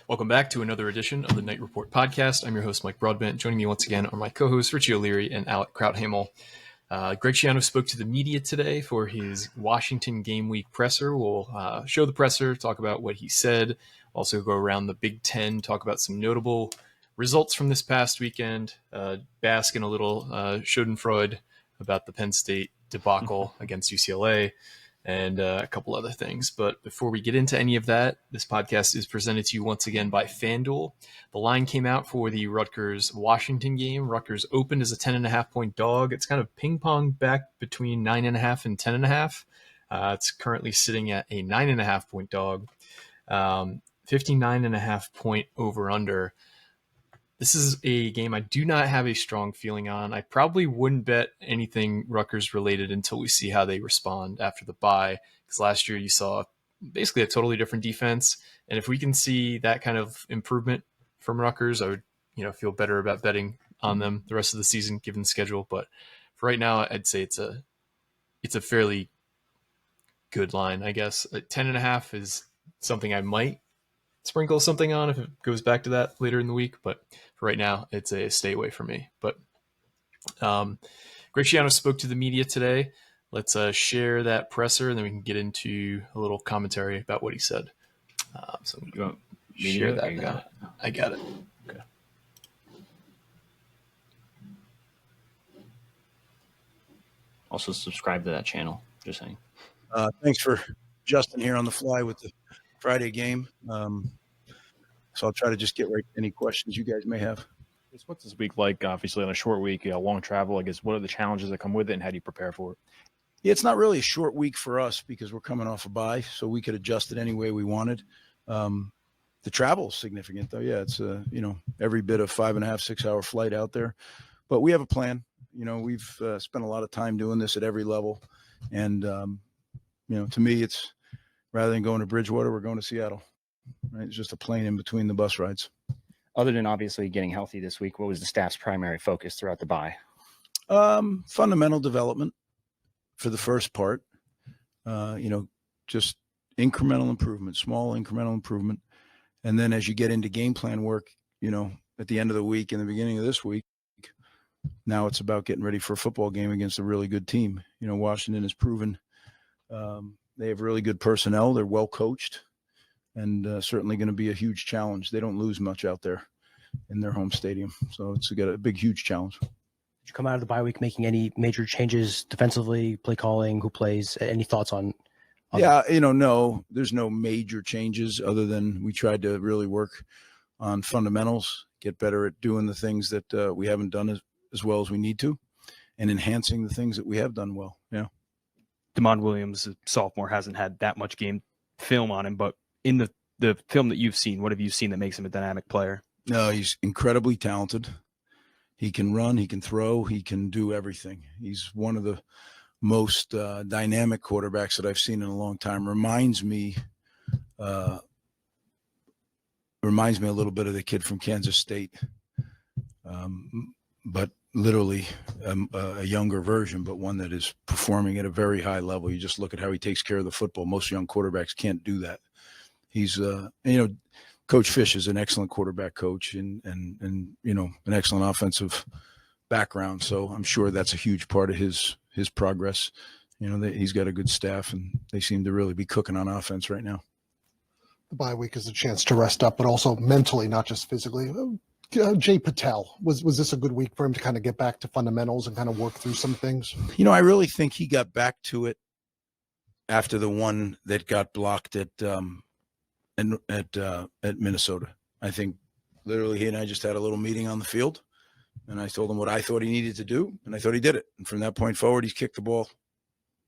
Welcome back to another edition of the Night Report podcast. I'm your host, Mike Broadbent. Joining me once again are my co-hosts, Richie O'Leary and Alec Krauthamel. Greg Schiano spoke to the media today for his Washington game week presser. We'll show the presser, talk about what he said, also go around the Big Ten, talk about some notable results from this past weekend, bask in a little schadenfreude about the Penn State debacle against UCLA, and a couple other things. But before we get into any of that, this podcast is presented to you once again by FanDuel. The line came out for the Rutgers-Washington game. Rutgers opened as a 10.5-point dog. It's kind of ping-pong back between 9.5 and 10.5. It's currently sitting at a 9.5-point dog. 59.5-point over-under. This is a game I do not have a strong feeling on. I probably wouldn't bet anything Rutgers related until we see how they respond after the bye. Because last year you saw basically a totally different defense. And if we can see that kind of improvement from Rutgers, I would feel better about betting on them the rest of the season given the schedule. But for right now, I'd say it's a fairly good line, I guess. 10.5 is something I might sprinkle something on if it goes back to that later in the week, but for right now it's a stay away for me. But Greg Schiano spoke to the media today. Let's share that presser and then we can get into a little commentary about what he said. So you want me to share that now? I got it. Okay. Also subscribe to that channel, just saying. Thanks for Justin here on the fly with the Friday game. So I'll try to just get right to any questions you guys may have. What's this week like? Obviously on a short week, long travel, I guess. What are the challenges that come with it and how do you prepare for it? Yeah, it's not really a short week for us because we're coming off a bye, so we could adjust it any way we wanted. The travel is significant though. Yeah, it's every bit of 5.5, 6 hour flight out there, but we have a plan. We've spent a lot of time doing this at every level. And, to me, it's rather than going to Bridgewater, we're going to Seattle. Right? It's just a plane in between the bus rides. Other than obviously getting healthy this week, what was the staff's primary focus throughout the bye? Fundamental development for the first part. Just incremental improvement, small incremental improvement. And then as you get into game plan work, at the end of the week and the beginning of this week, now it's about getting ready for a football game against a really good team. Washington has proven they have really good personnel. They're well coached. And certainly going to be a huge challenge. They don't lose much out there in their home stadium. So it's got a big, huge challenge. Did you come out of the bye week making any major changes defensively, play calling, who plays? Any thoughts on Yeah, no, there's no major changes other than we tried to really work on fundamentals, get better at doing the things that we haven't done as well as we need to, and enhancing the things that we have done well. Yeah. Damon Williams, a sophomore, hasn't had that much game film on him, but in the film that you've seen, what have you seen that makes him a dynamic player? No, he's incredibly talented. He can run, he can throw, he can do everything. He's one of the most dynamic quarterbacks that I've seen in a long time. Reminds me a little bit of the kid from Kansas State, but literally a younger version, but one that is performing at a very high level. You just look at how he takes care of the football. Most young quarterbacks can't do that. He's, Coach Fish is an excellent quarterback coach and an excellent offensive background. So I'm sure that's a huge part of his progress. He's got a good staff and they seem to really be cooking on offense right now. The bye week is a chance to rest up, but also mentally, not just physically. Jay Patel, was this a good week for him to kind of get back to fundamentals and kind of work through some things? I really think he got back to it after the one that got blocked at Minnesota. I think literally he and I just had a little meeting on the field and I told him what I thought he needed to do and I thought he did it. And from that point forward, he's kicked the ball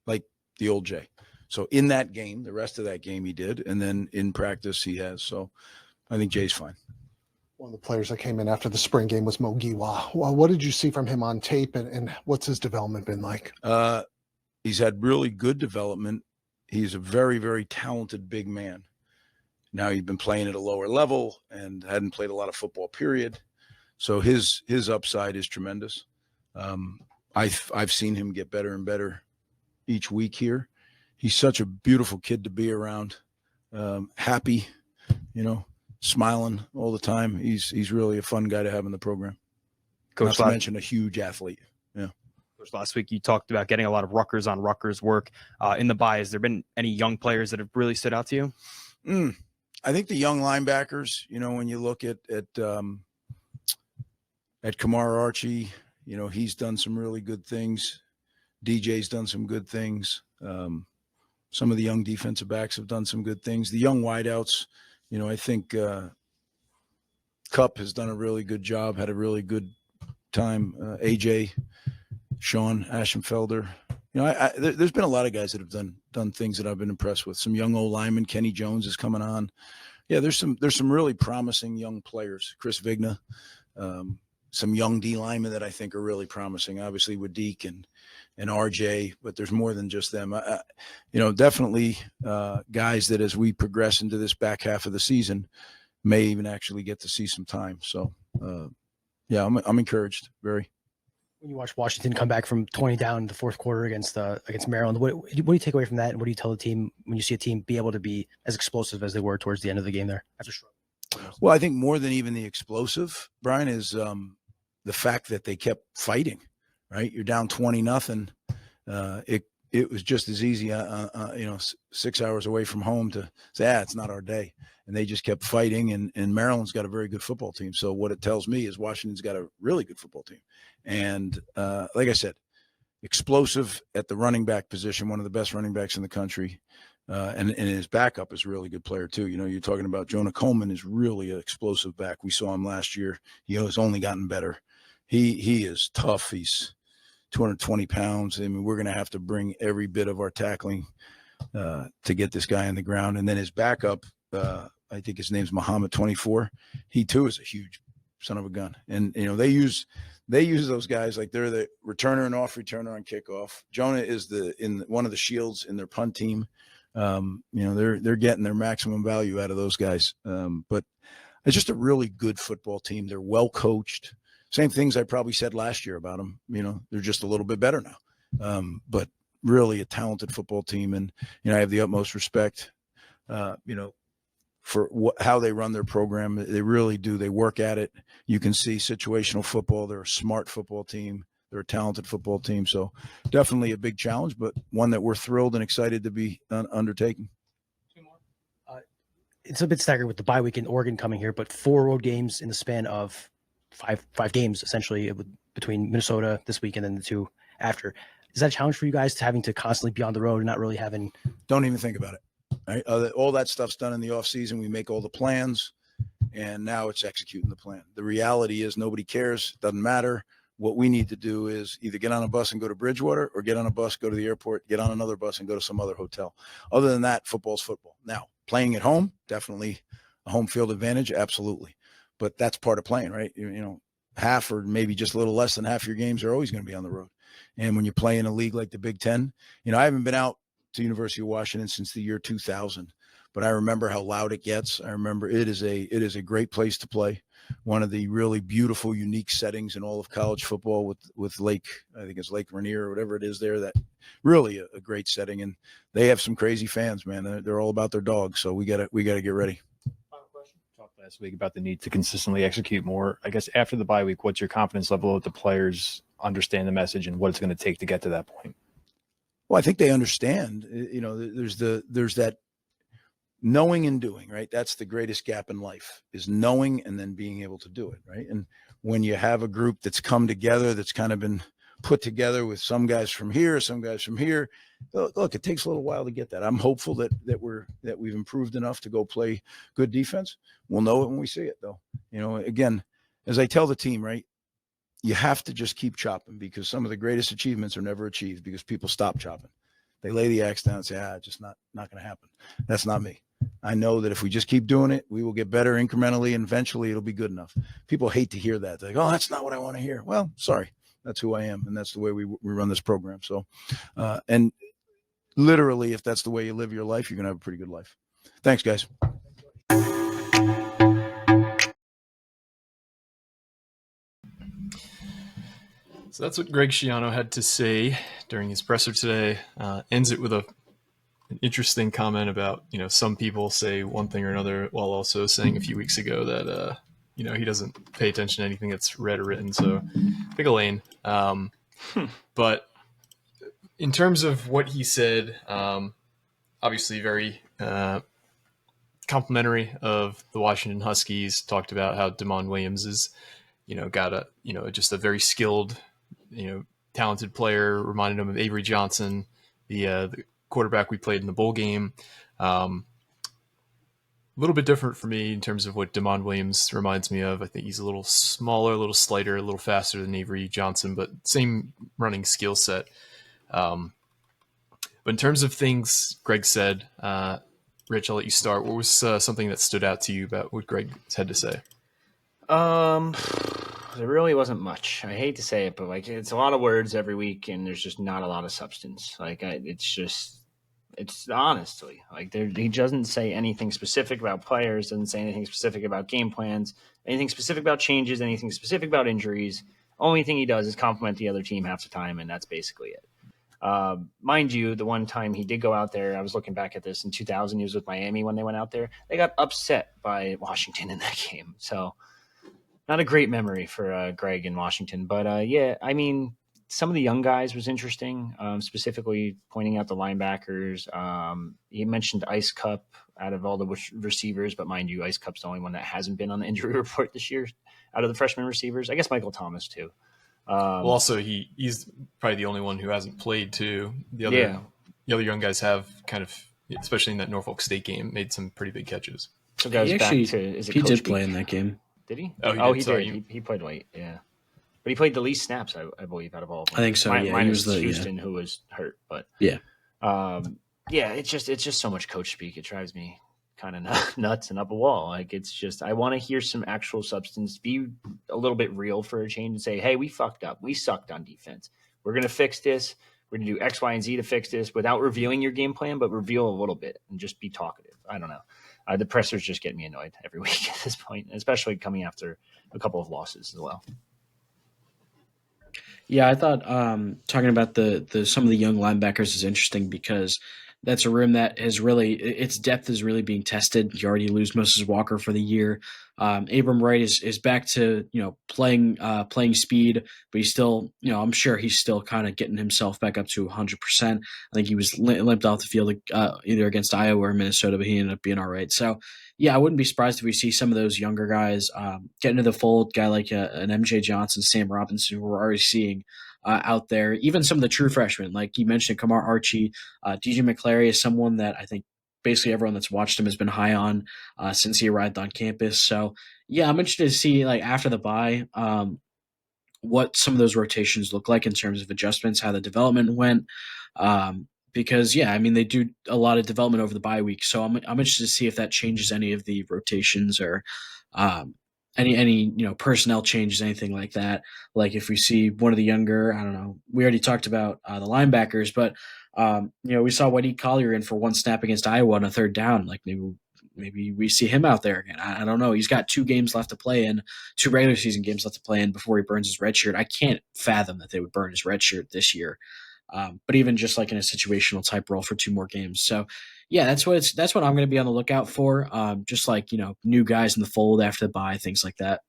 like the old Jay. So in that game, the rest of that game he did, and then in practice he has. So I think Jay's fine. One of the players that came in after the spring game was Mo Giwa. Well, what did you see from him on tape and what's his development been like? He's had really good development. He's a very, very talented big man. Now he's been playing at a lower level and hadn't played a lot of football, period. So his upside is tremendous. I've seen him get better and better each week here. He's such a beautiful kid to be around. Happy, smiling all the time. He's really a fun guy to have in the program. Coach, Not to mention a huge athlete. Yeah. Coach, last week you talked about getting a lot of Rutgers on Rutgers work in the bye. Has there been any young players that have really stood out to you? I think the young linebackers, when you look at Kamar Archie, he's done some really good things. DJ's done some good things. Some of the young defensive backs have done some good things. The young wideouts, I think Cup has done a really good job, had a really good time. AJ, Sean Ashenfelder. There's been a lot of guys that have done things that I've been impressed with. Some young old linemen. Kenny Jones is coming on. Yeah, there's some really promising young players. Chris Vigna, some young D linemen that I think are really promising. Obviously with Deke and RJ, but there's more than just them. Definitely guys that as we progress into this back half of the season may even actually get to see some time. So yeah, I'm encouraged. Very. When you watch Washington come back from 20 down in the fourth quarter against Maryland, what do you take away from that? And what do you tell the team when you see a team be able to be as explosive as they were towards the end of the game there? Well, I think more than even the explosive, Brian, is the fact that they kept fighting, right? You're down 20-0. It was just as easy, 6 hours away from home to say, it's not our day. And they just kept fighting, and Maryland's got a very good football team. So what it tells me is Washington's got a really good football team. And like I said, explosive at the running back position, one of the best running backs in the country. And his backup is a really good player too. You're talking about Jonah Coleman is really an explosive back. We saw him last year. He has only gotten better. He is tough. He's 220 pounds. I mean, we're going to have to bring every bit of our tackling to get this guy on the ground. And then his backup, I think his name's Muhammad 24. He too is a huge son of a gun. And, they use those guys like they're the returner and off returner on kickoff. Jonah is in one of the shields in their punt team. They're getting their maximum value out of those guys. But it's just a really good football team. They're well coached. Same things I probably said last year about them. They're just a little bit better now. But really a talented football team. And, I have the utmost respect, for how they run their program. They really do. They work at it. You can see situational football. They're a smart football team. They're a talented football team. So definitely a big challenge, but one that we're thrilled and excited to be undertaking. It's a bit staggering with the bye week in Oregon coming here, but 4 road games in the span of five games, essentially, between Minnesota this week and then the 2 after. Is that a challenge for you guys, to having to constantly be on the road and not really having? Don't even think about it. Right? All that stuff's done in the off season. We make all the plans, and now it's executing the plan. The reality is nobody cares. It doesn't matter. What we need to do is either get on a bus and go to Bridgewater, or get on a bus, go to the airport, get on another bus and go to some other hotel. Other than that, football's football. Now, playing at home, definitely a home field advantage. Absolutely. But that's part of playing, right? Half or maybe just a little less than half your games are always going to be on the road. And when you play in a league like the Big Ten, I haven't been out to University of Washington since the year 2000, but I remember how loud it gets. I remember it is a great place to play. One of the really beautiful, unique settings in all of college football with Lake, I think it's Lake Rainier or whatever it is there, that really a great setting. And they have some crazy fans, man. They're all about their dogs. So we gotta get ready. Final question. Talked last week about the need to consistently execute more. I guess after the bye week, what's your confidence level with the players understand the message and what it's going to take to get to that point? Well, I think they understand, there's that knowing and doing, right? That's the greatest gap in life, is knowing and then being able to do it. Right. And when you have a group that's come together, that's kind of been put together with some guys from here, some guys from here, look, it takes a little while to get that. I'm hopeful that we've improved enough to go play good defense. We'll know it when we see it though. Again, as I tell the team, right, you have to just keep chopping, because some of the greatest achievements are never achieved because people stop chopping. They lay the axe down and say, just not going to happen. That's not me. I know that if we just keep doing it, we will get better incrementally, and eventually it'll be good enough. People hate to hear that. They're like, that's not what I want to hear. Well, sorry. That's who I am. And that's the way we run this program. So, and literally, if that's the way you live your life, you're going to have a pretty good life. Thanks, guys. So that's what Greg Schiano had to say during his presser today. Ends it with a an interesting comment about, some people say one thing or another while also saying a few weeks ago that, he doesn't pay attention to anything that's read or written. So pick a lane. But in terms of what he said, obviously very complimentary of the Washington Huskies, talked about how Damon Williams is, got just a very skilled, talented player, reminded him of Avery Johnson, the quarterback we played in the bowl game. A little bit different for me in terms of what Damon Williams reminds me of. I think he's a little smaller, a little slighter, a little faster than Avery Johnson, but same running skill set. But in terms of things Greg said, Rich, I'll let you start. What was something that stood out to you about what Greg had to say? There really wasn't much. I hate to say it, but it's a lot of words every week, and there's just not a lot of substance. It's honestly he doesn't say anything specific about players, doesn't say anything specific about game plans, anything specific about changes, anything specific about injuries. Only thing he does is compliment the other team half the time, and that's basically it. Mind you, the one time he did go out there, I was looking back at this in 2000. He was with Miami when they went out there. They got upset by Washington in that game, so. Not a great memory for Greg in Washington, but some of the young guys was interesting, specifically pointing out the linebackers. He mentioned Ice Cup out of all the receivers, but mind you, Ice Cup's the only one that hasn't been on the injury report this year out of the freshman receivers. I guess Michael Thomas too. Well, also he's probably the only one who hasn't played too. The other young guys have kind of, especially in that Norfolk State game, made some pretty big catches. So goes back to he did play in that game. Did he? He did. He played late, yeah. But he played the least snaps, I believe, out of all of them. I think so, yeah. Minus Houston, who was hurt. But yeah. It's just so much coach speak. It drives me kind of nuts and up a wall. I want to hear some actual substance, be a little bit real for a change and say, hey, we fucked up. We sucked on defense. We're going to fix this. We're going to do X, Y, and Z to fix this without revealing your game plan, but reveal a little bit and just be talkative. I don't know. The pressers just get me annoyed every week at this point, especially coming after a couple of losses as well. Yeah, I thought talking about the some of the young linebackers is interesting because that's a room that is really its depth is really being tested. You already lose Moses Walker for the year. Abram Wright is back to playing speed, but he's still I'm sure he's still kind of getting himself back up to 100%. I think he was limped off the field either against Iowa or Minnesota, but he ended up being all right. So yeah, I wouldn't be surprised if we see some of those younger guys get into the fold. Guy like an MJ Johnson, Sam Robinson, who we're already seeing out there. Even some of the true freshmen, like you mentioned, Kamar Archie, DJ McClary is someone that I think basically everyone that's watched him has been high on since he arrived on campus. So yeah, I'm interested to see after the bye what some of those rotations look like in terms of adjustments, how the development went. Because they do a lot of development over the bye week. So I'm interested to see if that changes any of the rotations or any personnel changes, anything like that. Like if we see one of the younger, I don't know, we already talked about the linebackers, but we saw Wade Collier in for one snap against Iowa on a third down. Like maybe we see him out there again. I don't know. He's got 2 games left to play in, 2 regular season games left to play in before he burns his red shirt. I can't fathom that they would burn his red shirt this year. But even just in a situational type role for 2 more games. So yeah, that's what I'm going to be on the lookout for. Just new guys in the fold after the bye, things like that.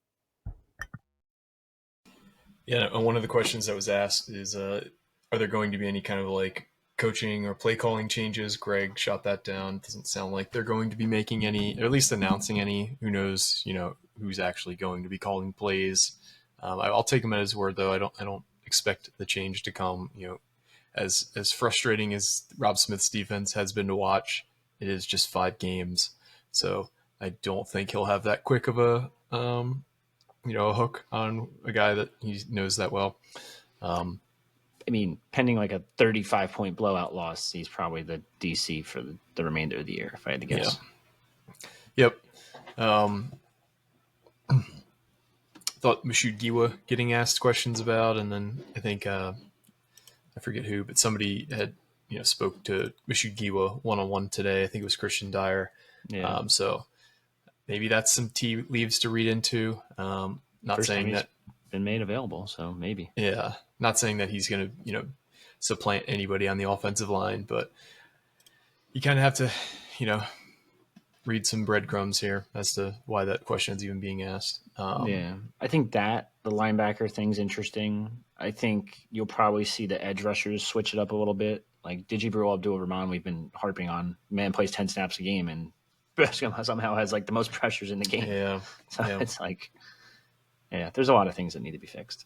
Yeah. And one of the questions that was asked is, are there going to be any kind of coaching or play calling changes? Greg shot that down. It doesn't sound like they're going to be making any, or at least announcing any. Who knows, who's actually going to be calling plays. I'll take him at his word though. I don't expect the change to come, as frustrating as Rob Smith's defense has been to watch. It is just 5 games. So I don't think he'll have that quick of a hook on a guy that he knows that well. Pending a 35-point blowout loss, he's probably the DC for the remainder of the year, if I had to guess. Yeah. Yep. Thought Mashoud Giwa getting asked questions about, and then I think I forget who, but somebody had spoke to Mashoud Giwa one-on-one today. I think it was Christian Dyer. Yeah. So maybe that's some tea leaves to read into. Not First saying that been made available, so maybe. Yeah, not saying that he's going to supplant anybody on the offensive line, but you kind of have to, read some breadcrumbs here as to why that question is even being asked. Yeah, I think that the linebacker thing's interesting. I think you'll probably see the edge rushers switch it up a little bit. Like Djibril Abdul-Rahman, we've been harping on. Man plays 10 snaps a game and somehow has like the most pressures in the game. Yeah. So yeah. it's like, there's a lot of things that need to be fixed.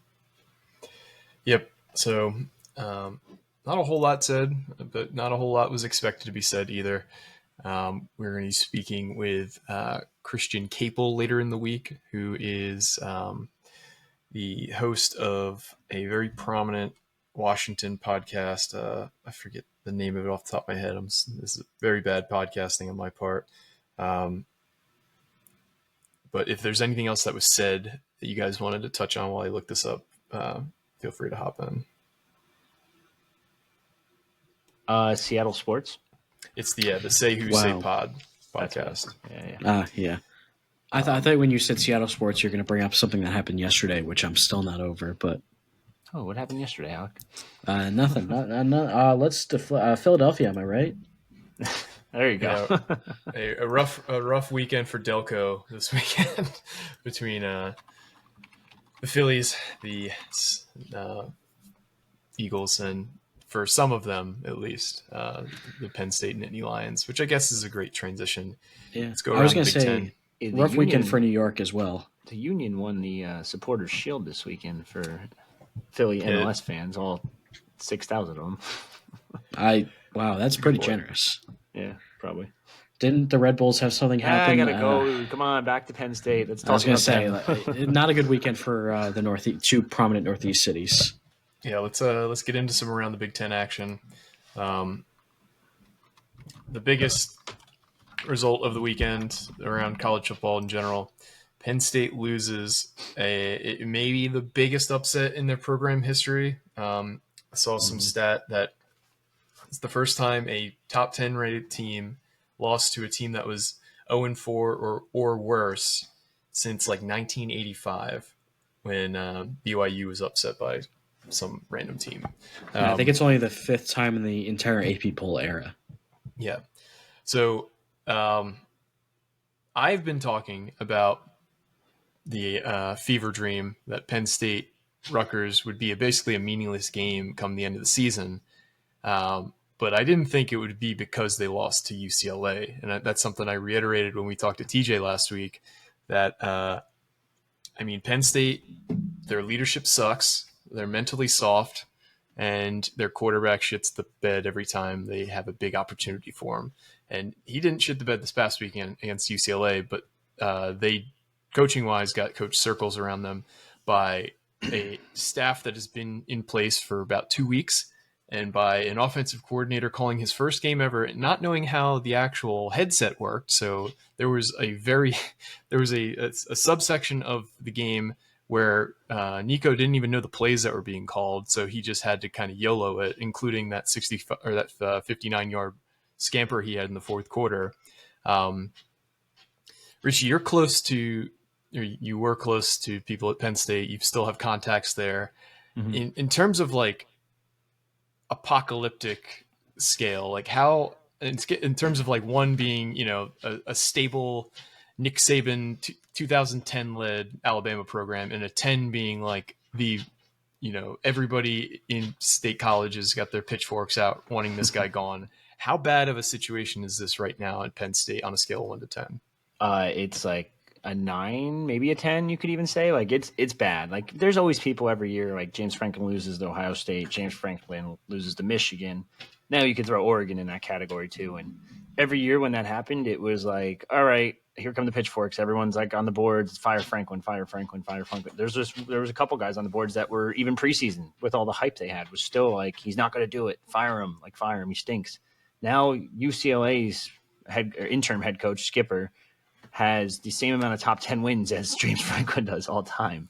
Yep. So not a whole lot said, but not a whole lot was expected to be said either. We're going to be speaking with Christian Capel later in the week, who is the host of a very prominent Washington podcast. I forget the name of it off the top of my head. This is very bad podcasting on my part. But if there's anything else that was said that you guys wanted to touch on while I look this up, feel free to hop in. Seattle sports. It's the Say Who Say Pod podcast. Yeah. I thought when you said Seattle sports, you're going to bring up something that happened yesterday, which I'm still not over. But what happened yesterday, Alec? Nothing. Let's Philadelphia. Am I right? There you go. A rough weekend for Delco this weekend between the Phillies, the Eagles, and for some of them at least, the Penn State Nittany Lions, which I guess is a great transition. Yeah, let's go. I was going to say rough weekend for New York as well. The Union won the Supporters Shield this weekend for Philly MLS fans, all 6,000 of them. Wow, that's pretty generous. Yeah, probably. Didn't the Red Bulls have something happen? I gotta go. Come on, back to Penn State. I was going to say, not a good weekend for the Northeast, two prominent Northeast cities. Yeah, let's get into some around the Big Ten action. The biggest result of the weekend around college football in general, Penn State loses it may be the biggest upset in their program history. I saw some stat that it's the first time a top 10 rated team lost to a team that was 0-4 or worse since like 1985 when BYU was upset by some random team. I think it's only the fifth time in the entire AP poll era. Yeah. So I've been talking about the fever dream that Penn State Rutgers would be basically a meaningless game come the end of the season. But I didn't think it would be because they lost to UCLA. And that's something I reiterated when we talked to TJ last week, that, Penn State, their leadership sucks. They're mentally soft, and their quarterback shits the bed every time they have a big opportunity for him. And he didn't shit the bed this past weekend against UCLA, but they, coaching-wise, got coach circles around them by a staff that has been in place for about 2 weeks, and by an offensive coordinator calling his first game ever, not knowing how the actual headset worked. So there was a subsection of the game where Nico didn't even know the plays that were being called, so he just had to kind of YOLO it, including that 59-yard scamper he had in the fourth quarter. Richie, you were close to people at Penn State. You still have contacts there. Mm-hmm. In terms of like apocalyptic scale, like how in terms of like one being a stable Nick Saban 2010 led Alabama program, and a 10 being like the everybody in state colleges got their pitchforks out wanting this guy gone. How bad of a situation is this right now at Penn State on a scale of 1 to 10? It's like a 9, maybe a 10. You could even say like it's bad. Like there's always people every year. Like James Franklin loses to Ohio State. James Franklin loses to Michigan. Now you could throw Oregon in that category too. And every year when that happened, it was like, all right, here come the pitchforks. Everyone's like on the boards. Fire Franklin, fire Franklin, fire Franklin. There was a couple guys on the boards that were even preseason with all the hype they had was still like, he's not going to do it. Fire him. He stinks. Now UCLA's interim head coach Skipper has the same amount of top 10 wins as James Franklin does all time.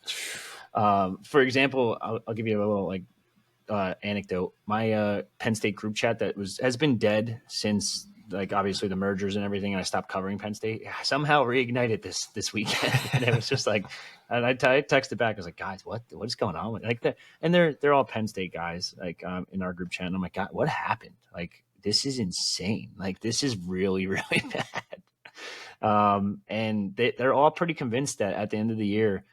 For example, I'll give you a little anecdote. My Penn State group chat that has been dead since like obviously the mergers and everything, and I stopped covering Penn State, somehow reignited this weekend. And it was just like, and I texted back. I was like, guys, what is going on with like that? And they're all Penn State guys, like in our group chat. And I'm like, God, what happened? Like, this is insane. Like, this is really, really bad. And they're all pretty convinced that at the end of the year,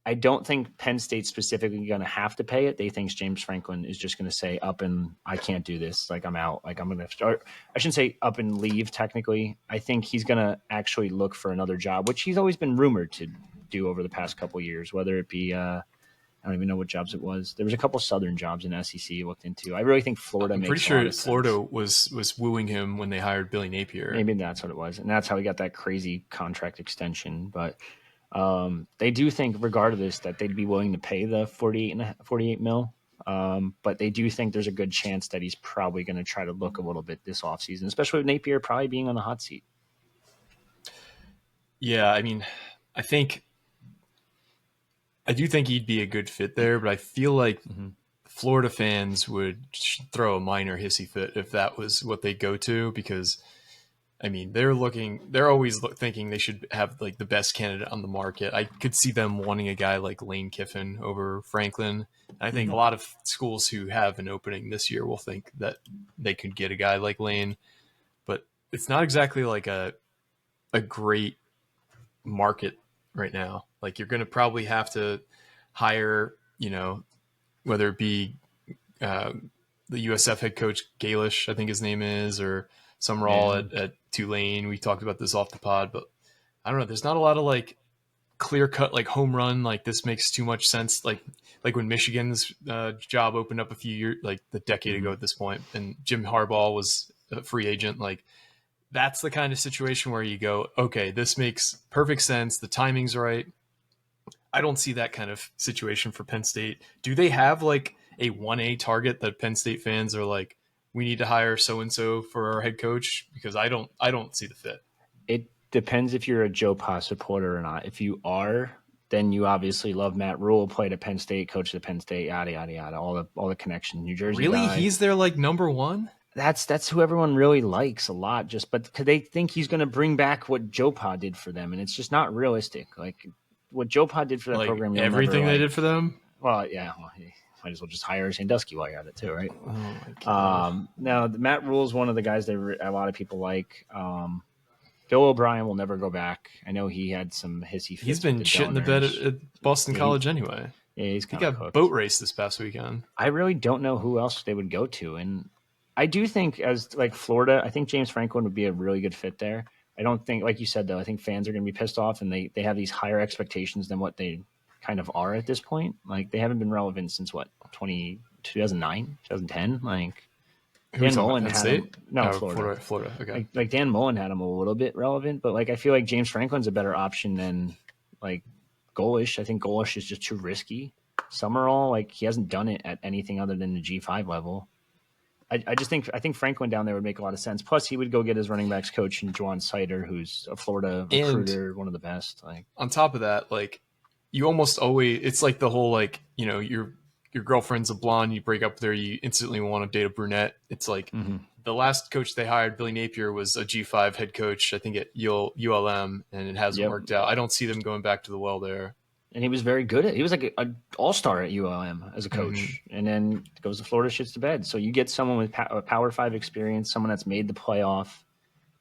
I don't think Penn State's specifically going to have to pay it. They think James Franklin is just going to say up and I can't do this. Like, I'm out. Like, I'm going to start. I shouldn't say up and leave technically. I think he's going to actually look for another job, which he's always been rumored to do over the past couple of years, whether it be, I don't even know what jobs it was. There was a couple Southern jobs in SEC you looked into. I really think Florida I'm makes pretty a lot sure of Florida sense. was wooing him when they hired Billy Napier. Maybe that's what it was. And that's how he got that crazy contract extension. But they do think, regardless, that they'd be willing to pay the 48 mil. But they do think there's a good chance that he's probably going to try to look a little bit this offseason, especially with Napier probably being on the hot seat. Yeah, I mean, I do think he'd be a good fit there, but I feel like Florida fans would throw a minor hissy fit if that was what they go to, because I mean, they're always thinking they should have like the best candidate on the market. I could see them wanting a guy like Lane Kiffin over Franklin. I think a lot of schools who have an opening this year will think that they could get a guy like Lane, but it's not exactly like a great market right now. Like, you're going to probably have to hire, whether it be the USF head coach Galish, I think his name is, or Summerall at Tulane. We talked about this off the pod, but I don't know. There's not a lot of like clear cut, like home run, like this makes too much sense. Like when Michigan's job opened up a few years, like the decade ago at this point, and Jim Harbaugh was a free agent. Like, that's the kind of situation where you go, okay, this makes perfect sense. The timing's right. I don't see that kind of situation for Penn State. Do they have like a 1A target that Penn State fans are like, we need to hire so-and-so for our head coach? Because I don't see the fit. It depends if you're a Joe Pa supporter or not. If you are, then you obviously love Matt Rule, played at Penn State, coached at Penn State, yada, yada, yada, all the connections. New Jersey Really? guy. He's their like number one? That's who everyone really likes a lot, but they think he's going to bring back what Joe Pa did for them, and it's just not realistic. Like, what Joe Pa did for that program, everything they did for them. Well, yeah, might as well just hire Sandusky while you're at it too, right? Oh my God. Now, Matt Rule's one of the guys that a lot of people like. Bill O'Brien will never go back. I know he had some hissy fits. He's been shit in the bed at Boston College anyway. Yeah, he got cooked. Boat race this past weekend. I really don't know who else they would go to, and I do think, as like Florida, I think James Franklin would be a really good fit there. I don't think, like you said, though, I think fans are going to be pissed off, and they have these higher expectations than what they kind of are at this point. Like, they haven't been relevant since what, 2009, 2010? Like, Dan Mullen had him. No, Florida. Okay. Like Dan Mullen had him a little bit relevant, but like I feel like James Franklin's a better option than like Golish. I think Golish is just too risky. Summerall, like, he hasn't done it at anything other than the G5 level. I think Franklin down there would make a lot of sense. Plus, he would go get his running backs coach in Juwan Sider, who's a Florida recruiter, one of the best. Like, on top of that, like, you almost always, it's like the whole, like, your girlfriend's a blonde, you break up with her, you instantly want to date a brunette. It's like the last coach they hired, Billy Napier, was a G5 head coach, I think at ULM, and it hasn't worked out. I don't see them going back to the well there. And he was very good he was like an all-star at ULM as a coach, and then goes to Florida, shits the bed. So you get someone with a Power 5 experience, someone that's made the playoff.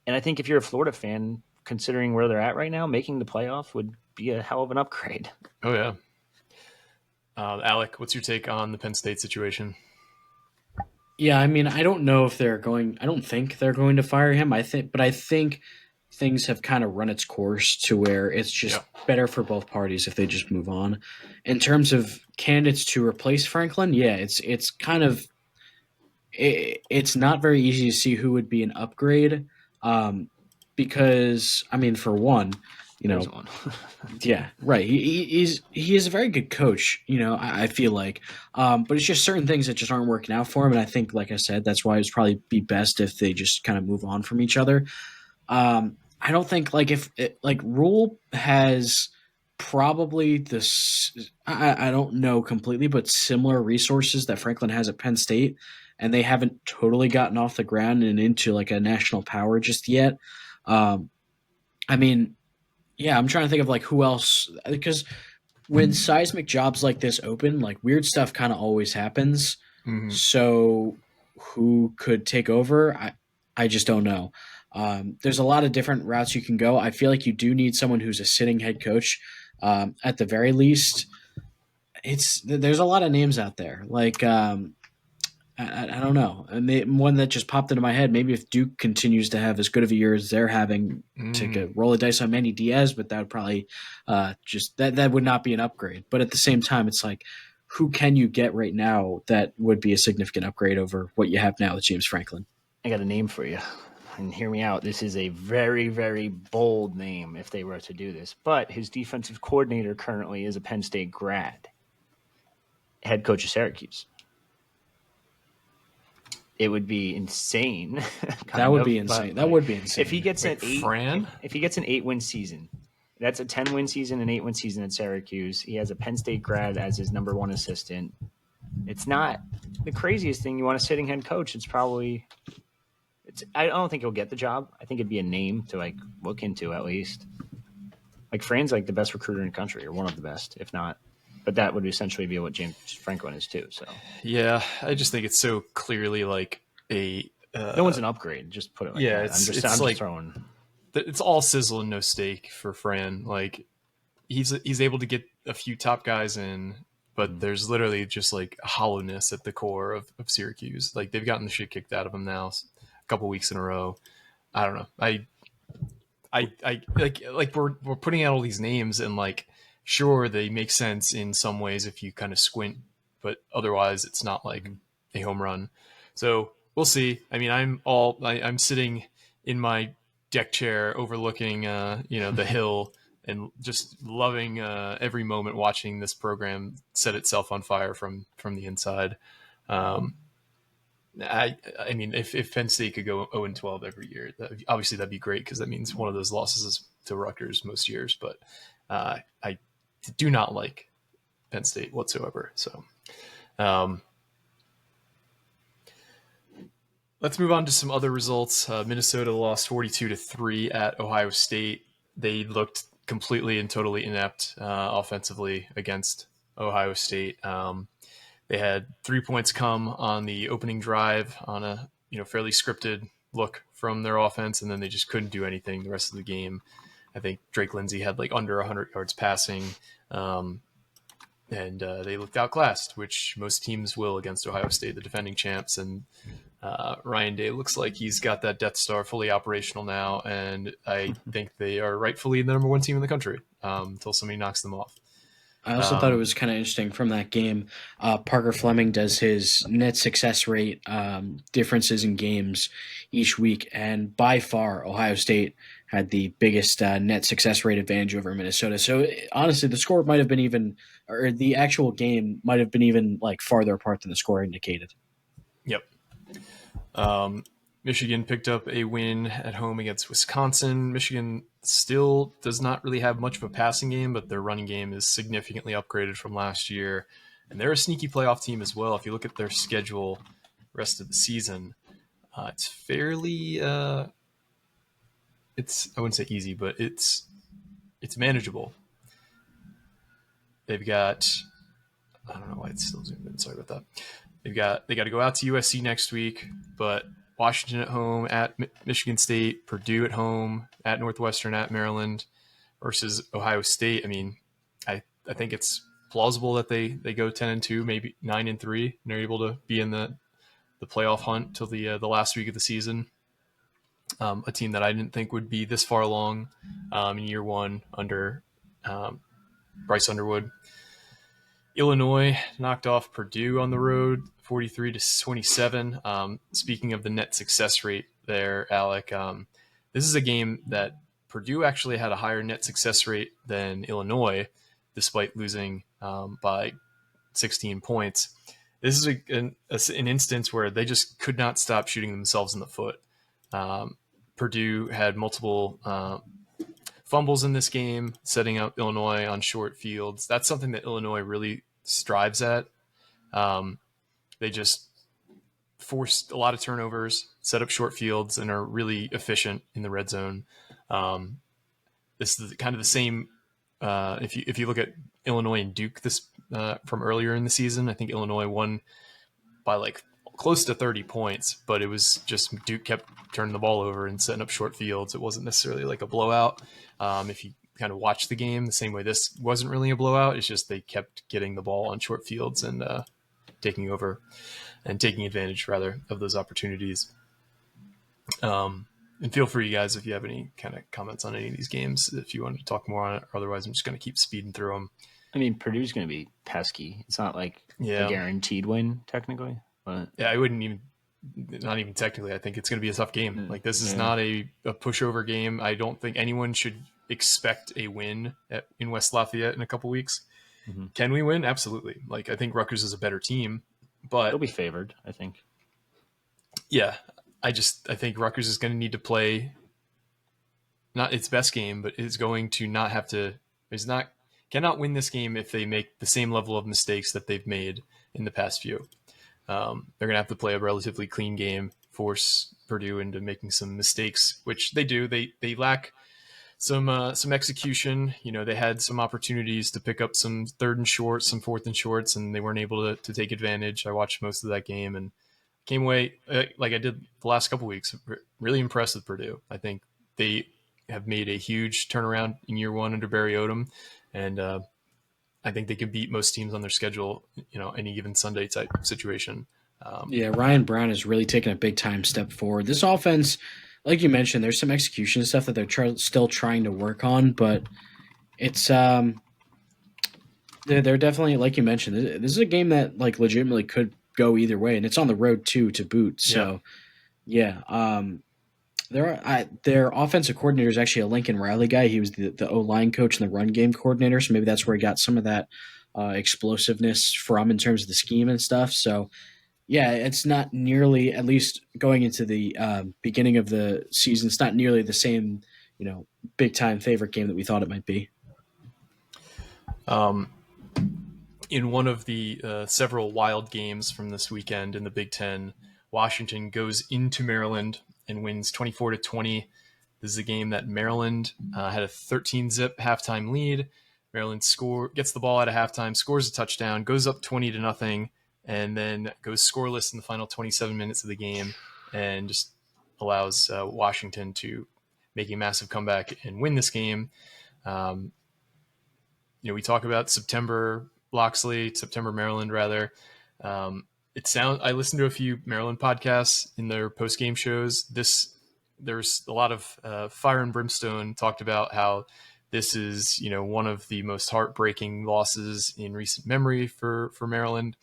And I think if you're a Florida fan, considering where they're at right now, making the playoff would be a hell of an upgrade. Oh, yeah. Alec, what's your take on the Penn State situation? Yeah, I mean, I don't think they're going to fire him. I think things have kind of run its course to where it's just better for both parties if they just move on. In terms of candidates to replace Franklin, it's kind of it's not very easy to see who would be an upgrade, because I mean, for one, yeah, right. He is a very good coach, I feel like, but it's just certain things that just aren't working out for him. And I think, like I said, that's why it would probably be best if they just kind of move on from each other. I don't think Rule has probably this, I don't know completely, but similar resources that Franklin has at Penn State, and they haven't totally gotten off the ground and into like a national power just yet. I mean, yeah, I'm trying to think of like who else, because when seismic jobs like this open, like weird stuff kind of always happens. So who could take over, I just don't know. There's a lot of different routes you can go. I feel like you do need someone who's a sitting head coach. At the very least, there's a lot of names out there. Like I don't know. And one that just popped into my head. Maybe if Duke continues to have as good of a year as they're having, to roll a dice on Manny Diaz, but that would probably just that would not be an upgrade. But at the same time, it's like, who can you get right now that would be a significant upgrade over what you have now with James Franklin? I got a name for you. And hear me out. This is a very, very bold name if they were to do this. But his defensive coordinator currently is a Penn State grad, head coach of Syracuse. It would be insane. That would be insane. That would be insane. If he gets an Fran? if he gets an 8-win season, that's a 10-win season, an 8-win season at Syracuse. He has a Penn State grad as his number one assistant. It's not the craziest thing. You want a sitting head coach. I don't think he'll get the job. I think it'd be a name to like look into at least. Like Fran's like the best recruiter in the country, or one of the best, if not. But that would essentially be what James Franklin is too. So yeah, I just think it's so clearly like a no one's an upgrade. Just put it like yeah, that. it's I'm like just throwing. It's all sizzle and no steak for Fran. Like he's able to get a few top guys in, but there's literally just like a hollowness at the core of Syracuse. Like they've gotten the shit kicked out of them now a couple weeks in a row. I don't know. I like we're putting out all these names and like sure they make sense in some ways if you kind of squint, but otherwise it's not like a home run. So we'll see. I mean, I'm sitting in my deck chair overlooking the hill and just loving every moment watching this program set itself on fire from the inside. I mean, if Penn State could go 0-12 every year, obviously that'd be great because that means one of those losses is to Rutgers most years. But I do not like Penn State whatsoever. So let's move on to some other results. Minnesota lost 42-3 at Ohio State. They looked completely and totally inept offensively against Ohio State. They had 3 points come on the opening drive on a fairly scripted look from their offense, and then they just couldn't do anything the rest of the game. I think Drake Lindsey had like under 100 yards passing, and they looked outclassed, which most teams will against Ohio State, the defending champs. And Ryan Day looks like he's got that Death Star fully operational now, and I think they are rightfully the number one team in the country until somebody knocks them off. I also thought it was kind of interesting from that game. Parker Fleming does his net success rate differences in games each week, and by far Ohio State had the biggest net success rate advantage over Minnesota. So honestly, the score might have been even, or the actual game might have been even like farther apart than the score indicated. Yep. Michigan picked up a win at home against Wisconsin. Michigan still does not really have much of a passing game, but their running game is significantly upgraded from last year. And they're a sneaky playoff team as well. If you look at their schedule rest of the season, it's fairly I wouldn't say easy, but it's manageable. They've got, I don't know why it's still zoomed in. Sorry about that. They got to go out to USC next week, but Washington at home, at Michigan State, Purdue at home, at Northwestern, at Maryland, versus Ohio State. I mean, I think it's plausible that they go 10-2, maybe 9-3, and they're able to be in the playoff hunt till the last week of the season. A team that I didn't think would be this far along in year one under Bryce Underwood. Illinois knocked off Purdue on the road, 43-27. Speaking of the net success rate there, Alec, this is a game that Purdue actually had a higher net success rate than Illinois, despite losing by 16 points. This is an instance where they just could not stop shooting themselves in the foot. Purdue had multiple fumbles in this game, setting up Illinois on short fields. That's something that Illinois really strives at. They just forced a lot of turnovers, set up short fields, and are really efficient in the red zone. This is kind of the same. If you look at Illinois and Duke this from earlier in the season, I think Illinois won by like close to 30 points, but it was just Duke kept turning the ball over and setting up short fields. It wasn't necessarily like a blowout. If you kind of watch the game the same way this wasn't really a blowout, it's just they kept getting the ball on short fields and taking over and taking advantage rather of those opportunities. And feel free, you guys, if you have any kind of comments on any of these games, if you want to talk more on it. Otherwise, I'm just going to keep speeding through them. I mean, Purdue's going to be pesky. It's not like a guaranteed win, technically. But yeah, I wouldn't even, not even technically, I think it's going to be a tough game. Like, this is not a pushover game. I don't think anyone should expect a win in West Lafayette in a couple weeks. Mm-hmm. Can we win? Absolutely. Like, I think Rutgers is a better team, but they'll be favored, I think. Yeah, I think Rutgers is going to need to play not its best game, but is going to not have to. Cannot win this game if they make the same level of mistakes that they've made in the past few. They're going to have to play a relatively clean game, force Purdue into making some mistakes, which they do. They lack some execution. You know, they had some opportunities to pick up some third and shorts, some fourth and shorts, and they weren't able to take advantage. I watched most of that game and came away like I did the last couple weeks, really impressed with Purdue. I think they have made a huge turnaround in year one under Barry Odom, and I think they can beat most teams on their schedule, you know, any given Sunday type situation. Ryan Brown has really taken a big time step forward. This offense, like you mentioned, there's some execution stuff that they're still trying to work on, but it's they're definitely, like you mentioned, this is a game that like legitimately could go either way, and it's on the road too to boot. So their offensive coordinator is actually a Lincoln Riley guy. He was the O-line coach and the run game coordinator, so maybe that's where he got some of that explosiveness from in terms of the scheme and stuff. So yeah, it's not nearly, at least going into the beginning of the season, it's not nearly the same, you know, big time favorite game that we thought it might be. In one of the several wild games from this weekend in the Big Ten, Washington goes into Maryland and wins 24-20. This is a game that Maryland had a 13-zip halftime lead. Maryland gets the ball at a halftime, scores a touchdown, goes up 20-0, and then goes scoreless in the final 27 minutes of the game, and just allows Washington to make a massive comeback and win this game. You know, we talk about September Maryland rather. I listened to a few Maryland podcasts in their post-game shows. There's a lot of fire and brimstone talked about how this is, you know, one of the most heartbreaking losses in recent memory for Maryland.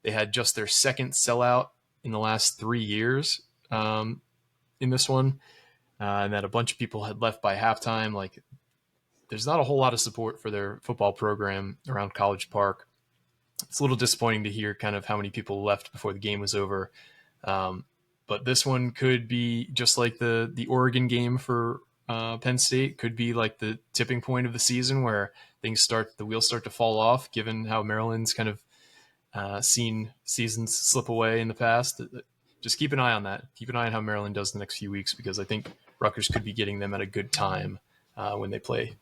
They had just their second sellout in the last 3 years in this one, and that a bunch of people had left by halftime. Like, there's not a whole lot of support for their football program around College Park. It's a little disappointing to hear kind of how many people left before the game was over. But this one could be just like the Oregon game for Penn State, could be like the tipping point of the season where the wheels start to fall off, given how Maryland's kind of seen seasons slip away in the past. Just keep an eye on that. Keep an eye on how Maryland does the next few weeks, because I think Rutgers could be getting them at a good time when they play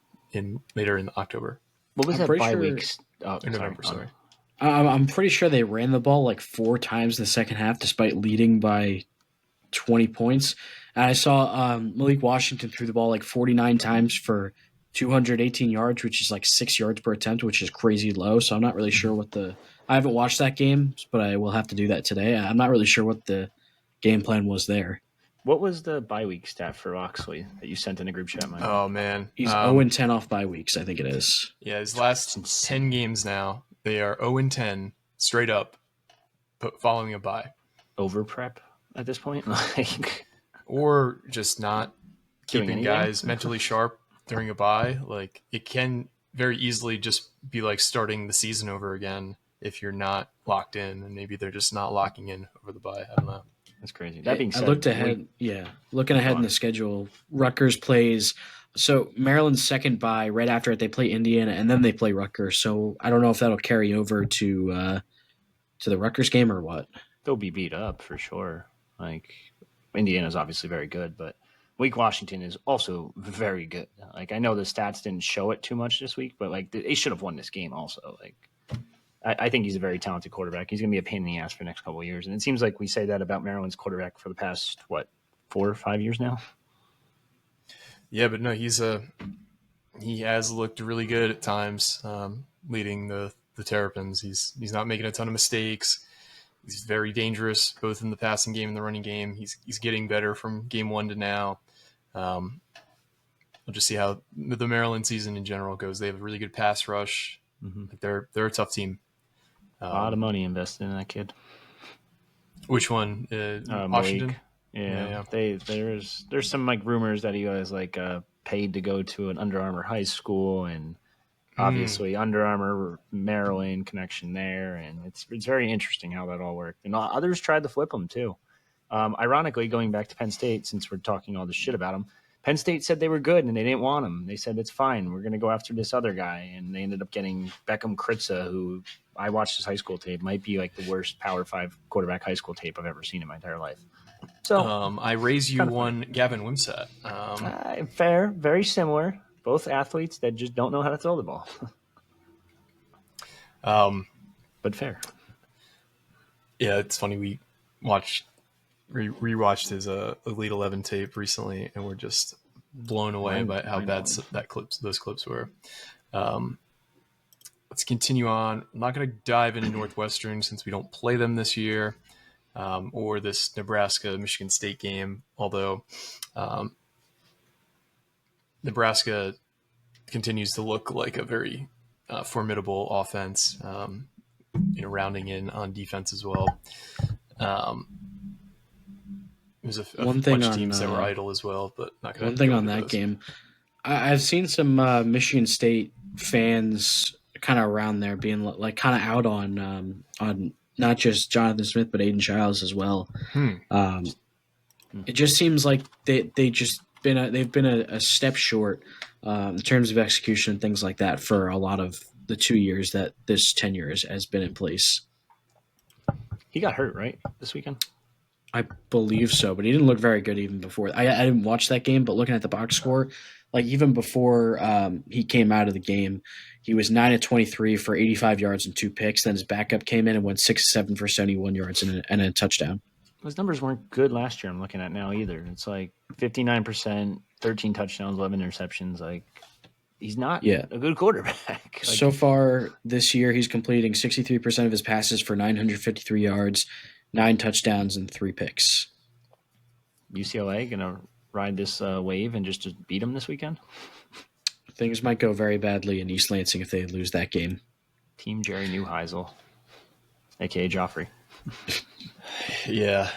later in October. What was that bye weeks? November, sorry. I'm pretty sure they ran the ball like 4 times in the second half, despite leading by 20 points. And I saw Malik Washington threw the ball like 49 times for 218 yards, which is like 6 yards per attempt, which is crazy low. So I'm not really sure I haven't watched that game, but I will have to do that today. I'm not really sure what the game plan was there. What was the bye week stat for Oxley that you sent in a group chat, Mike? Oh, man. He's 0-10 off bye weeks, I think it is. Yeah, his last 10 games now, they are 0-10 straight up following a bye. Over prep at this point? Like, or just not keeping guys mentally sharp during a bye. Like, it can very easily just be like starting the season over again if you're not locked in, and maybe they're just not locking in over the bye. I don't know. That's crazy. That being said, I looked ahead. Looking ahead in the schedule, Rutgers plays. So Maryland's second bye, right after it, they play Indiana, and then they play Rutgers. So I don't know if that'll carry over to the Rutgers game or what. They'll be beat up for sure. Like, Indiana's obviously very good, but Wake Washington is also very good. Like, I know the stats didn't show it too much this week, but like they should have won this game also. Like, I think he's a very talented quarterback. He's going to be a pain in the ass for the next couple of years. And it seems like we say that about Maryland's quarterback for the past, 4 or 5 years now? Yeah, but no, he has looked really good at times, leading the Terrapins. He's not making a ton of mistakes. He's very dangerous, both in the passing game and the running game. He's getting better from game 1 to now. We'll just see how the Maryland season in general goes. They have a really good pass rush. Mm-hmm. Like they're a tough team. A lot of money invested in that kid. Which one? Washington. Yeah. There's some like rumors that he was like paid to go to an Under Armour high school, and obviously Under Armour Maryland connection there, and it's very interesting how that all worked. And others tried to flip him too. Ironically, going back to Penn State, since we're talking all this shit about him, Penn State said they were good and they didn't want him. They said, it's fine, we're going to go after this other guy. And they ended up getting Beckham Kritza, who I watched his high school tape, might be like the worst Power 5 quarterback high school tape I've ever seen in my entire life. So I raise you one, Gavin Wimsatt. Fair, very similar. Both athletes that just don't know how to throw the ball. But fair. Yeah, it's funny. We rewatched his Elite 11 tape recently, and we're just blown away by how bad those clips were. Let's continue on. I'm not going to dive into Northwestern since we don't play them this year, or this Nebraska-Michigan State game, although Nebraska continues to look like a very formidable offense, rounding in on defense as well. There's a bunch of teams that were idle as well, but not going to. One thing on that game, I've seen some Michigan State fans kind of around there being like kind of out on not just Jonathan Smith but Aiden Childs as well. It just seems like they've been a step short in terms of execution and things like that for a lot of the 2 years that this tenure has been in place. He got hurt, right, this weekend? I believe so, but he didn't look very good even before. I didn't watch that game, but looking at the box score, like even before he came out of the game, he was 9 of 23 for 85 yards and 2 picks. Then his backup came in and went 6 of 7 for 71 yards and a touchdown. His numbers weren't good last year. I'm looking at now either. It's like 59%, 13 touchdowns, 11 interceptions. Like he's not a good quarterback. So far this year, he's completing 63% of his passes for 953 yards. 9 touchdowns and 3 picks. UCLA gonna ride this wave and just beat them this weekend? Things might go very badly in East Lansing if they lose that game. Team Jerry Neuheisel, aka Joffrey. Yeah.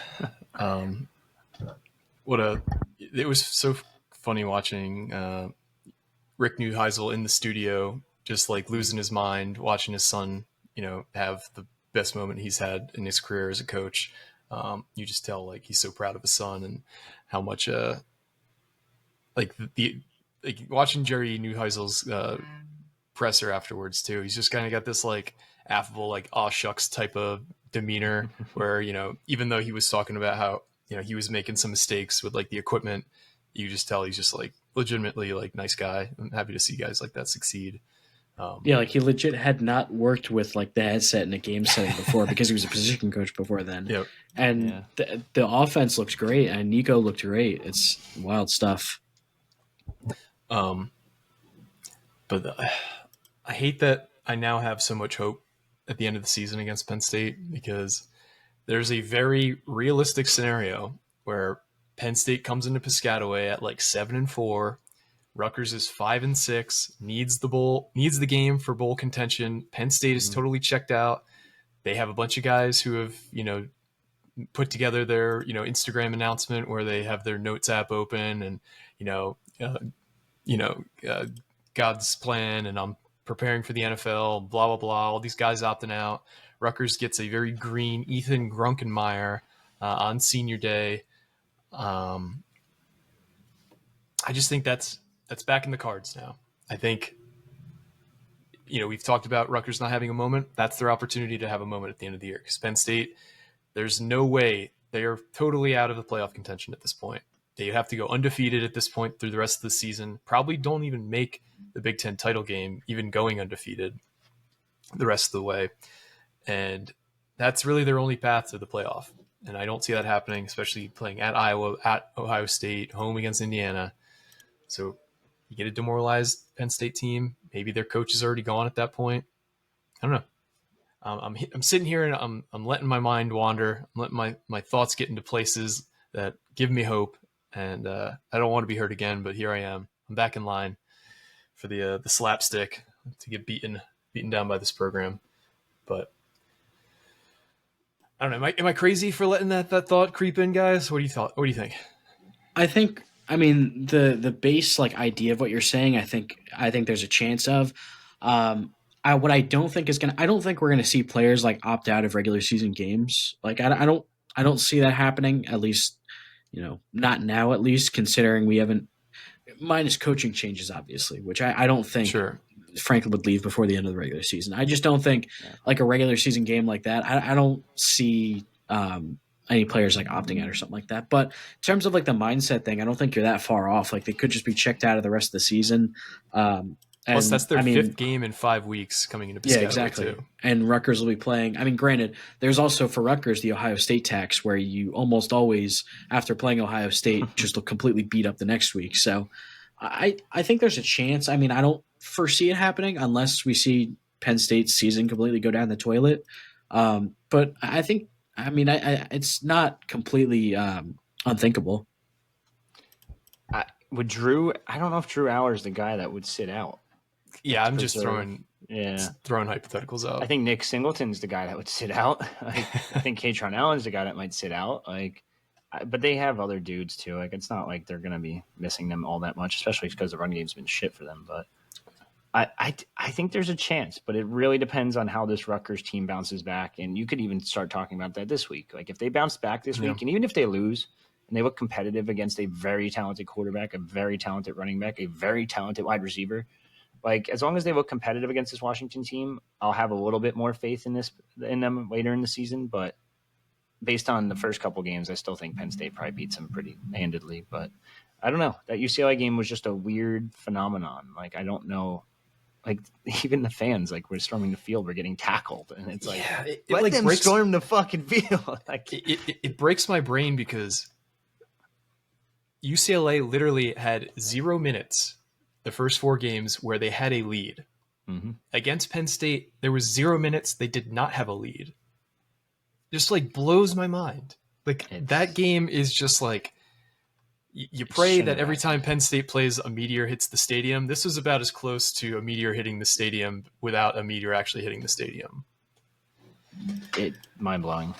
It was so funny watching Rick Neuheisel in the studio, just like losing his mind, watching his son, have the best moment he's had in his career as a coach. You just tell like he's so proud of his son and how much watching Jerry Neuheisel's presser afterwards too. He's just kind of got this like affable, like aw shucks type of demeanor where, even though he was talking about how, he was making some mistakes with like the equipment, you just tell he's just like legitimately like nice guy. I'm happy to see guys like that succeed. Like he legit had not worked with like the headset in a game setting before because he was a position coach before then. Yep. And the offense looked great and Nico looked great. It's wild stuff. But I hate that I now have so much hope at the end of the season against Penn State because there's a very realistic scenario where Penn State comes into Piscataway at like 7-4. Rutgers is 5-6, needs the game for bowl contention. Penn State is totally checked out. They have a bunch of guys who have, put together their, Instagram announcement where they have their notes app open and, God's plan and I'm preparing for the NFL, blah, blah, blah. All these guys opting out. Rutgers gets a very green Ethan Grunkenmeyer on senior day. I just think that's back in the cards now. I think, we've talked about Rutgers not having a moment. That's their opportunity to have a moment at the end of the year. Because Penn State, there's no way they are totally out of the playoff contention at this point. They have to go undefeated at this point through the rest of the season. Probably don't even make the Big Ten title game, even going undefeated. the rest of the way. And that's really their only path to the playoff. And I don't see that happening, especially playing at Iowa, at Ohio State, home against Indiana. So you get a demoralized Penn State team. Maybe their coach is already gone at that point. I don't know. I'm sitting here and I'm letting my mind wander. I'm letting my thoughts get into places that give me hope. And I don't want to be hurt again, but here I am. I'm back in line for the slapstick to get beaten down by this program. But I don't know. Am I crazy for letting that thought creep in, guys? What do you think? I think, I mean, the base like idea of what you're saying, I think there's a chance of. What I don't think is I don't think we're gonna see players like opt out of regular season games. Like I don't see that happening. At least, not now. At least considering we haven't, minus coaching changes, obviously, which I don't think. Sure. Franklin would leave before the end of the regular season. I just don't think like a regular season game like that. I don't see any players like opting out or something like that. But in terms of like the mindset thing, I don't think you're that far off. Like they could just be checked out of the rest of the season. Plus, that's their fifth game in 5 weeks coming into Piscataway, yeah, exactly. too. And Rutgers will be playing. I mean, granted, there's also for Rutgers the Ohio State tax, where you almost always, after playing Ohio State, just look completely beat up the next week. So I think there's a chance. I mean, I don't foresee it happening unless we see Penn State's season completely go down the toilet. But I think, it's not completely unthinkable. Would Drew? I don't know if Drew Aller is the guy that would sit out. Yeah, I'm just throwing throwing hypotheticals out. I think Nick Singleton's the guy that would sit out. I think Katron Allen's the guy that might sit out. But they have other dudes too. Like it's not like they're gonna be missing them all that much, especially because the run game's been shit for them. But I think there's a chance, but it really depends on how this Rutgers team bounces back. And you could even start talking about that this week. Like if they bounce back this week, and even if they lose and they look competitive against a very talented quarterback, a very talented running back, a very talented wide receiver. Like as long as they look competitive against this Washington team, I'll have a little bit more faith in them later in the season. But based on the first couple games, I still think Penn State probably beats them pretty handedly. But I don't know. That UCLA game was just a weird phenomenon. Like I don't know. Like even the fans, like we're storming the field, we're getting tackled, and it's like let them storm the fucking field. Like it breaks my brain because UCLA literally had 0 minutes the first 4 games where they had a lead. Mm-hmm. Against Penn State, there was 0 minutes they did not have a lead. Just like blows my mind. Like that game is just like you pray that every time Penn State plays, a meteor hits the stadium. This was about as close to a meteor hitting the stadium without a meteor actually hitting the stadium. Mind blowing.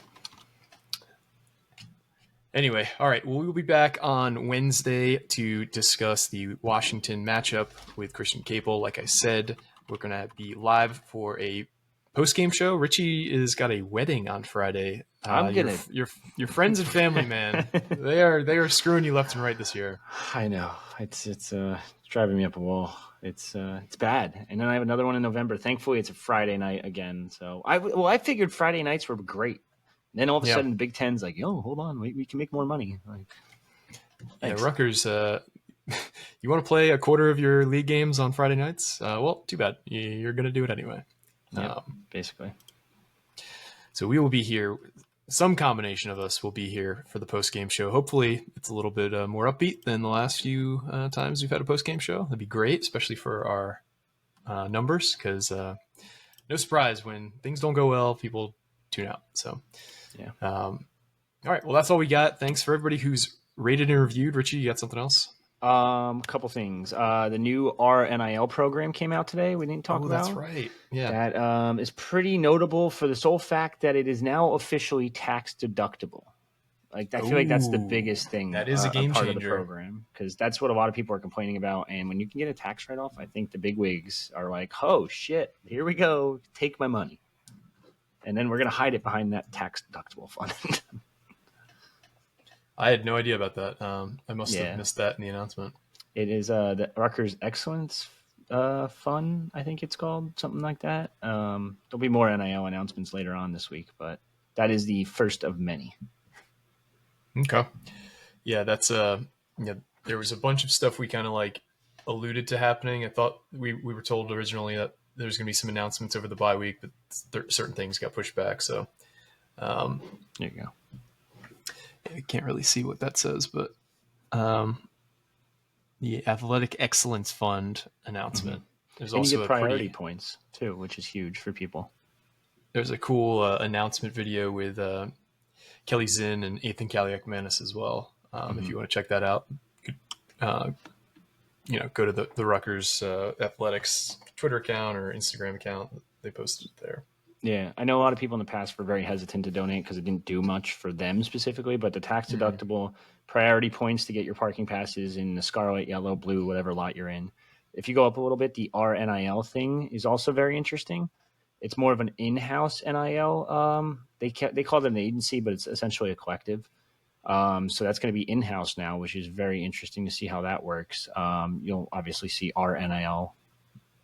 Anyway, all right. Well, we'll be back on Wednesday to discuss the Washington matchup with Christian Capel. Like I said, we're going to be live for a post-game show. Richie has got a wedding on Friday. Your friends and family, man. They are screwing you left and right this year. I know. It's driving me up a wall. It's bad. And then I have another one in November. Thankfully, it's a Friday night again. So I figured Friday nights were great. And then all of a sudden, the Big Ten's like, yo, hold on, we can make more money. Like, Rutgers, you want to play a quarter of your league games on Friday nights? Well, too bad. You're going to do it anyway. Yeah, basically. So we will be here. Some combination of us will be here for the post-game show. Hopefully, it's a little bit more upbeat than the last few times we've had a post-game show. That'd be great, especially for our numbers, because no surprise, when things don't go well, people tune out. So, yeah. All right. Well, that's all we got. Thanks for everybody who's rated and reviewed. Richie, you got something else? A couple things. The new RNIL program came out today. We didn't talk about. That's right. Yeah. That is pretty notable for the sole fact that it is now officially tax deductible. Like I feel like that's the biggest thing. That is a game part changer of the program, because that's what a lot of people are complaining about. And when you can get a tax write-off, I think the big wigs are like, "Oh shit, here we go, take my money," and then we're gonna hide it behind that tax deductible fund. I had no idea about that. I must have missed that in the announcement. It is the Rutgers Excellence Fund, I think it's called, something like that. There'll be more NIL announcements later on this week, but that is the first of many. Okay. Yeah, that's there was a bunch of stuff we kind of like alluded to happening. I thought we were told originally that there's going to be some announcements over the bye week, but certain things got pushed back. So There you go. I can't really see what that says, but the Athletic Excellence Fund announcement. There's And you also get priority points too, which is huge for people. There's a cool announcement video with Kelly Zinn and Ethan Kaliak-Manis as well. If you want to check that out, go to the Rutgers Athletics Twitter account or Instagram account. They posted it there. Yeah, I know a lot of people in the past were very hesitant to donate because it didn't do much for them specifically, but the tax deductible priority points to get your parking passes in the scarlet, yellow, blue, whatever lot you're in. If you go up a little bit, the RNIL thing is also very interesting. It's more of an in-house NIL. They call it an agency, but it's essentially a collective. So that's going to be in-house now, which is very interesting to see how that works. You'll obviously see RNIL.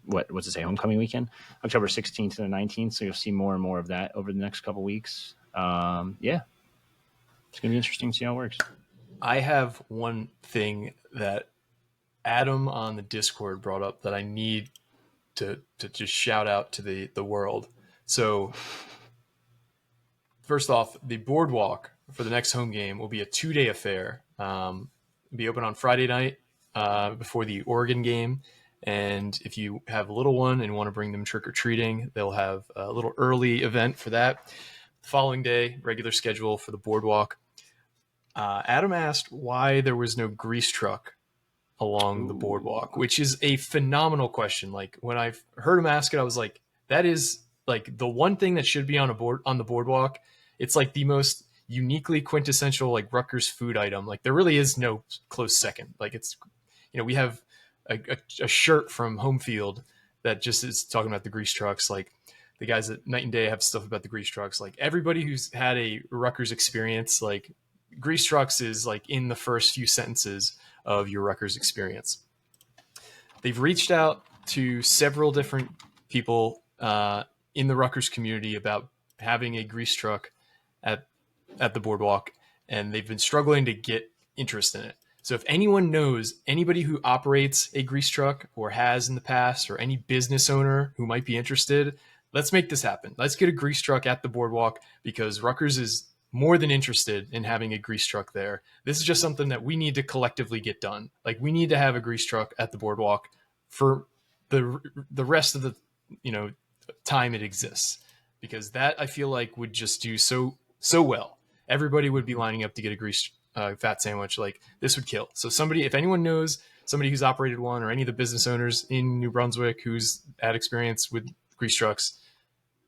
What's it say? Homecoming weekend, October 16th to the 19th. So you'll see more and more of that over the next couple weeks. Yeah, it's going to be interesting to see how it works. I have one thing that Adam on the Discord brought up that I need to just shout out to the world. So first off, the boardwalk for the next home game will be a 2-day affair. It'll be open on Friday night before the Oregon game. And if you have a little one and want to bring them trick-or-treating, they'll have a little early event for that. The following day, regular schedule for the boardwalk. Adam asked why there was no grease truck along the boardwalk, which is a phenomenal question. Like when I heard him ask it, I was like, that is like the one thing that should be on the boardwalk. It's like the most uniquely quintessential like Rutgers food item. Like there really is no close second. Like it's, we have a shirt from Home Field that just is talking about the grease trucks. Like the guys at Night and Day have stuff about the grease trucks. Like everybody who's had a Rutgers experience, like grease trucks is like in the first few sentences of your Rutgers experience. They've reached out to several different people in the Rutgers community about having a grease truck at the boardwalk, and they've been struggling to get interest in it. So if anyone knows anybody who operates a grease truck or has in the past, or any business owner who might be interested, let's make this happen. Let's get a grease truck at the boardwalk, because Rutgers is more than interested in having a grease truck there. This is just something that we need to collectively get done. Like we need to have a grease truck at the boardwalk for the rest of the time it exists, because that I feel like would just do so well. Everybody would be lining up to get a grease fat sandwich. Like this would kill. So if anyone knows somebody who's operated one, or any of the business owners in New Brunswick who's had experience with grease trucks,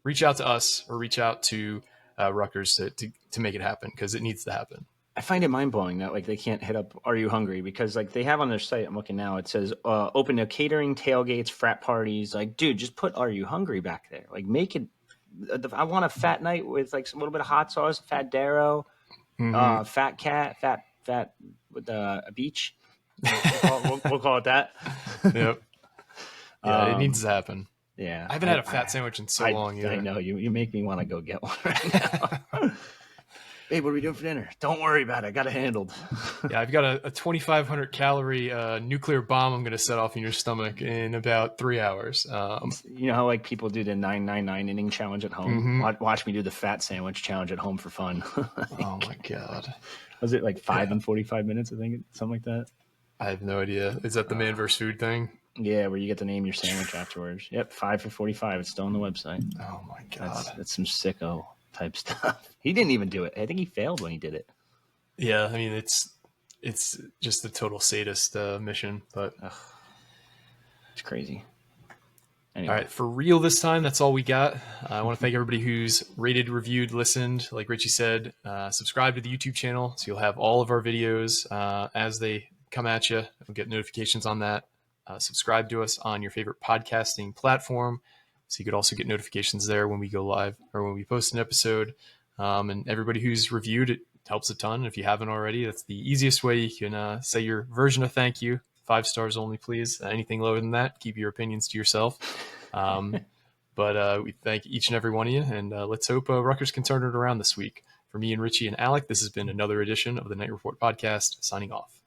reach out to us or reach out to Rutgers to make it happen, because it needs to happen. I find it mind-blowing that like they can't hit up Are You Hungry, because like they have on their site, I'm looking now, it says open to catering, tailgates, frat parties. Like, dude, just put Are You Hungry back there. Like make it I want a fat night with like a little bit of hot sauce, fat Darrow, fat cat, fat with a beach. We'll call it that. Yep. Yeah, it needs to happen. Yeah, I haven't had a fat sandwich in so long. I know you make me want to go get one right now. Hey, what are we doing for dinner? Don't worry about it. I got it handled. Yeah, I've got a 2,500 calorie nuclear bomb I'm going to set off in your stomach in about 3 hours. You know how like people do the 999 inning challenge at home? Watch me do the fat sandwich challenge at home for fun. Oh my God. Was it like 5 and 45 minutes? I think something like that. I have no idea. Is that the man versus food thing? Yeah, where you get to name your sandwich afterwards. Yep, 5 for 45. It's still on the website. Oh my God. That's some sicko type stuff. He didn't even do it. I think he failed when he did it. Yeah, I mean it's just a total sadist mission, but it's crazy. Anyway. All right, for real this time, that's all we got. I want to thank everybody who's rated, reviewed, listened. Like Richie said, subscribe to the YouTube channel so you'll have all of our videos as they come at you. You'll get notifications on that. Subscribe to us on your favorite podcasting platform, so you could also get notifications there when we go live or when we post an episode. And everybody who's reviewed, it helps a ton. If you haven't already, that's the easiest way you can say your version of thank you. 5 stars only, please. Anything lower than that, keep your opinions to yourself. But we thank each and every one of you, and let's hope Rutgers can turn it around this week. For me and Richie and Alec, this has been another edition of the Night Report podcast, signing off.